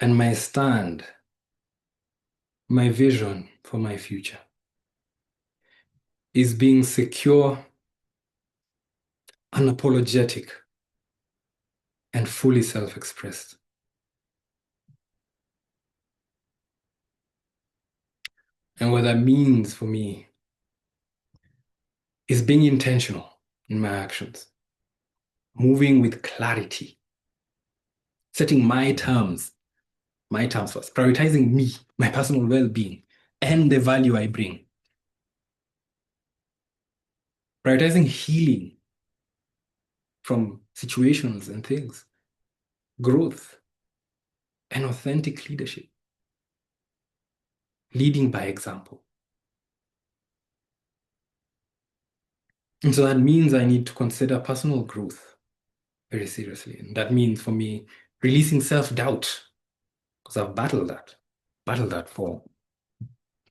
And my stand, my vision for my future is being secure, unapologetic, and fully self-expressed. And what that means for me is being intentional in my actions, moving with clarity, setting my terms first, prioritizing me, my personal well-being, and the value I bring, prioritizing healing from situations and things, growth, and authentic leadership, leading by example. And so that means I need to consider personal growth very seriously. And that means for me, releasing self-doubt, because I've battled that for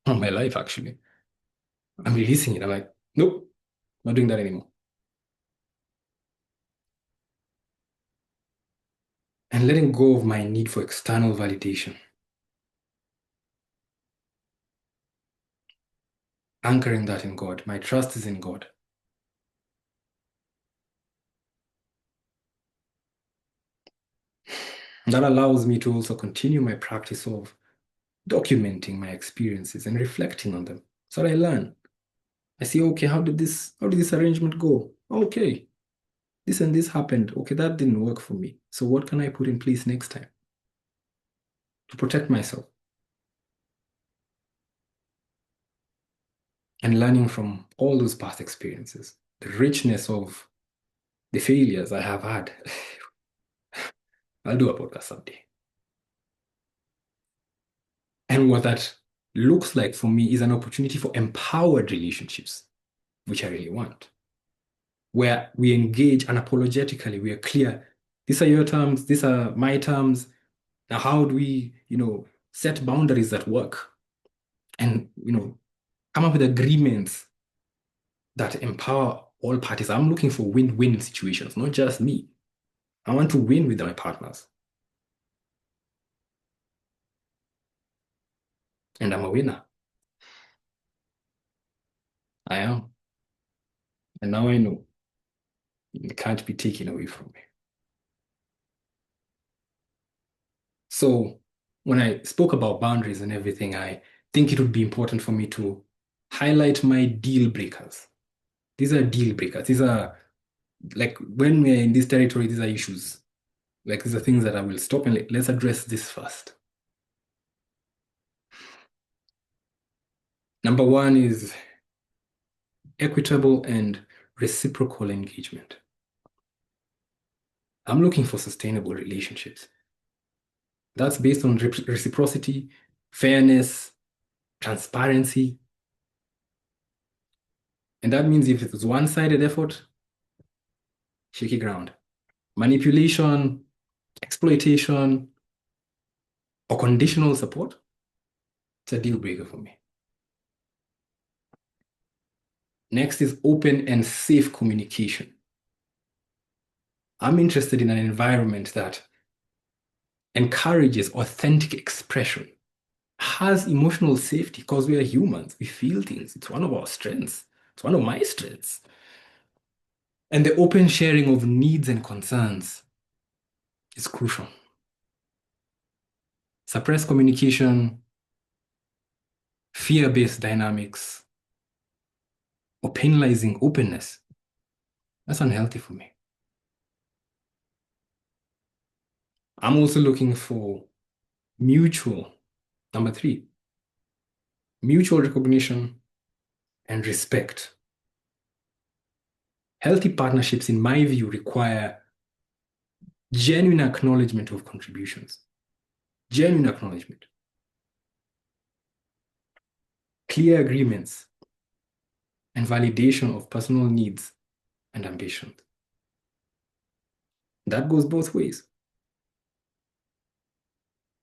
all my life, actually. I'm releasing it. I'm like, nope, not doing that anymore. And letting go of my need for external validation, anchoring that in God. My trust is in God. And that allows me to also continue my practice of documenting my experiences and reflecting on them. So that I learn. I see, okay, how did this arrangement go? Okay, this and this happened. Okay, that didn't work for me. So what can I put in place next time to protect myself? And learning from all those past experiences, the richness of the failures I have had. I'll do a podcast someday. And what that looks like for me is an opportunity for empowered relationships, which I really want, where we engage unapologetically. We are clear. These are your terms. These are my terms. Now, how do we, set boundaries that work and, come up with agreements that empower all parties? I'm looking for win-win situations, not just me. I want to win with my partners. And I'm a winner. I am. And now I know it can't be taken away from me. So when I spoke about boundaries and everything, I think it would be important for me to highlight my deal breakers. These are deal breakers. These are like when we're in this territory, these are issues. Like these are things that I will stop and let's address this first. Number one is equitable and reciprocal engagement. I'm looking for sustainable relationships. That's based on reciprocity, fairness, transparency. And that means if it's one-sided effort, shaky ground. Manipulation, exploitation, or conditional support, it's a deal breaker for me. Next is open and safe communication. I'm interested in an environment that encourages authentic expression, has emotional safety because we are humans. We feel things. It's one of our strengths. It's one of my strengths. And the open sharing of needs and concerns is crucial. Suppressed communication, fear-based dynamics, or penalizing openness, that's unhealthy for me. I'm also looking for mutual, number three, mutual recognition and respect. Healthy partnerships, in my view, require genuine acknowledgement of contributions, genuine acknowledgement, clear agreements, and validation of personal needs and ambitions. That goes both ways.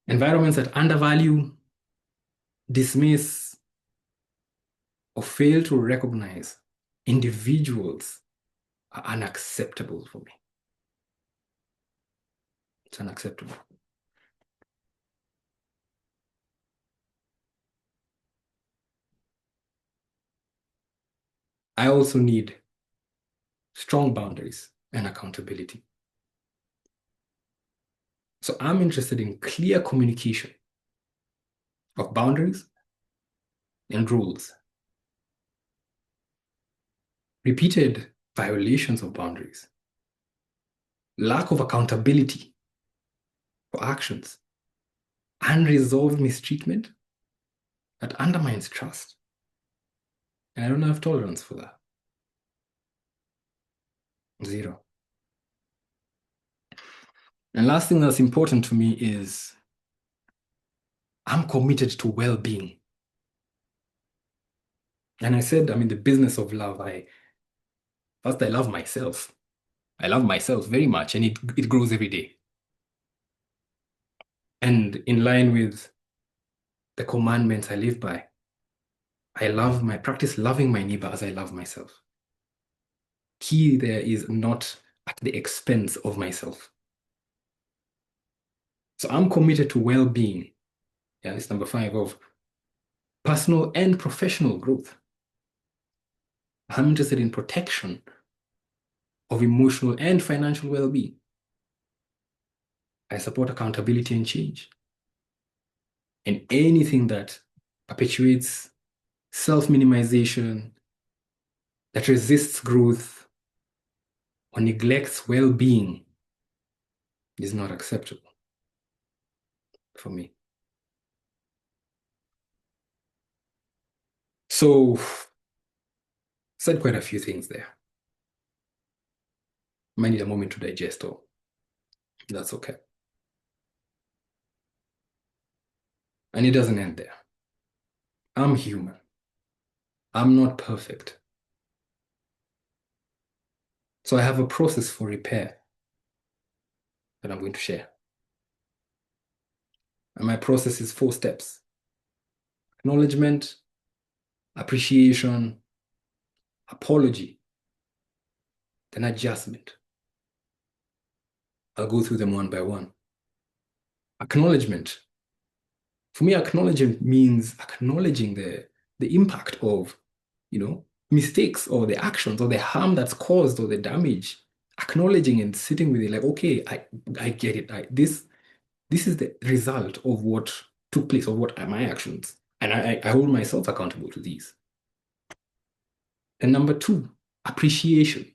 Environments that undervalue, dismiss, or fail to recognize individuals are unacceptable for me. It's unacceptable. I also need strong boundaries and accountability. So I'm interested in clear communication of boundaries and rules. Repeated violations of boundaries, lack of accountability for actions, unresolved mistreatment that undermines trust. And I don't have tolerance for that. Zero. And last thing that's important to me is I'm committed to well-being. And I said, I'm in the business of love. First, I love myself. I love myself very much, and it grows every day. And in line with the commandments I live by, I practice loving my neighbor as I love myself. Key there is not at the expense of myself. So I'm committed to well-being. Yeah, it's number 5 of personal and professional growth. I'm interested in protection of emotional and financial well-being. I support accountability and change. And anything that perpetuates self-minimization, that resists growth, or neglects well-being is not acceptable for me. So, said quite a few things there. Might need a moment to digest all. That's okay. And it doesn't end there. I'm human. I'm not perfect. So I have a process for repair that I'm going to share. And my process is 4 steps: acknowledgement, appreciation, apology, then adjustment. I'll go through them one by one. Acknowledgement. For me, acknowledgement means acknowledging the impact of, mistakes or the actions or the harm that's caused or the damage. Acknowledging and sitting with it like, okay, I get it. This is the result of what took place, of what are my actions. And I hold myself accountable to these. And number 2, appreciation.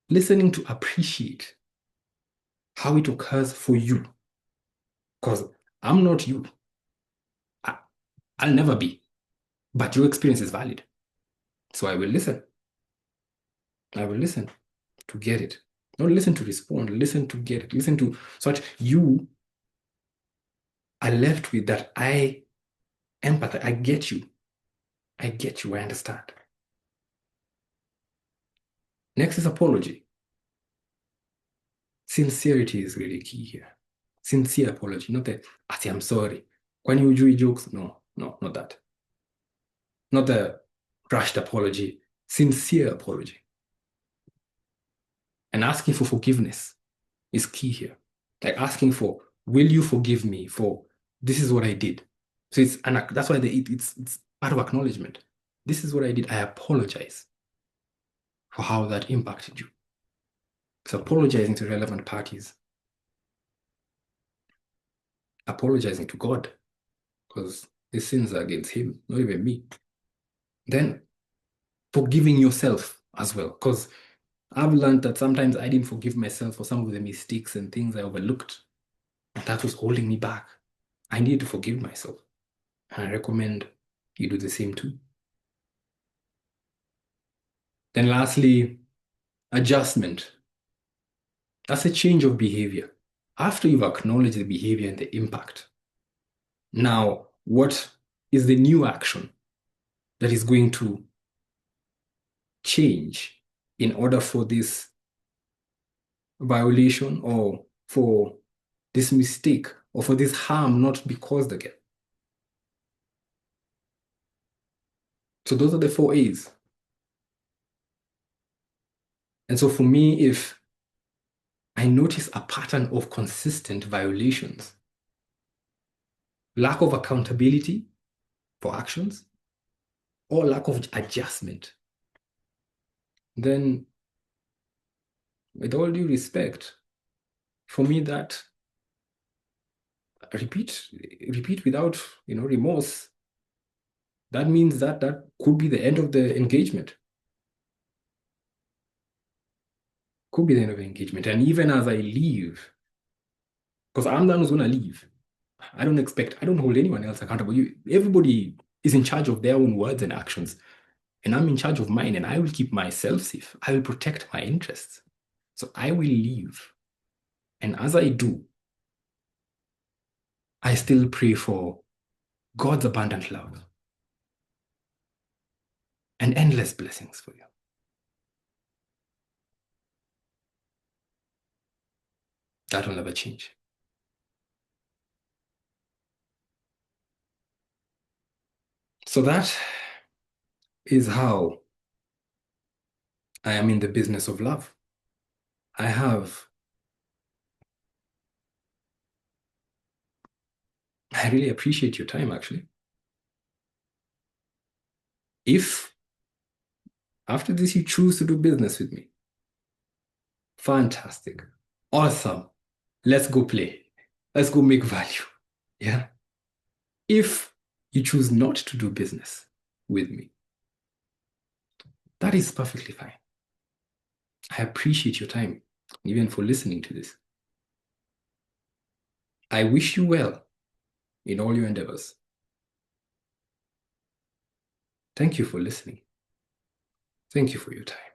Listening to appreciate how it occurs for you. Because I'm not you. I'll never be. But your experience is valid. So I will listen. I will listen to get it. Not listen to respond, listen to get it. Listen to so that you are left with that I empathize. I get you. I get you. I understand. Next is apology. Sincerity is really key here. Sincere apology, not that, I say, I'm sorry. When you do jokes, no, not that. Not the rushed apology, sincere apology. And asking for forgiveness is key here. Like asking for, will you forgive me for this is what I did? So that's why it's part of acknowledgement. This is what I did. I apologize for how that impacted you. So apologizing to relevant parties. Apologizing to God, because the sins are against him, not even me. Then forgiving yourself as well, because I've learned that sometimes I didn't forgive myself for some of the mistakes and things I overlooked. And that was holding me back. I need to forgive myself. And I recommend you do the same too. Then lastly, adjustment. That's a change of behavior. After you've acknowledged the behavior and the impact, now what is the new action that is going to change in order for this violation or for this mistake or for this harm not to be caused again? So those are the 4 A's. And so for me, if I notice a pattern of consistent violations, lack of accountability for actions, or lack of adjustment, then with all due respect, for me that repeat without remorse, that means that could be the end of the engagement. Could be the end of the engagement. And even as I leave, because I'm the one who's gonna leave, I don't hold anyone else accountable. Everybody is in charge of their own words and actions. And I'm in charge of mine, and I will keep myself safe. I will protect my interests. So I will leave. And as I do, I still pray for God's abundant love and endless blessings for you. That will never change. So that is how I am in the business of love. I really appreciate your time, actually. If after this you choose to do business with me, fantastic, awesome. Let's go play. Let's go make value. Yeah. If you choose not to do business with me, that is perfectly fine. I appreciate your time, even for listening to this. I wish you well in all your endeavors. Thank you for listening. Thank you for your time.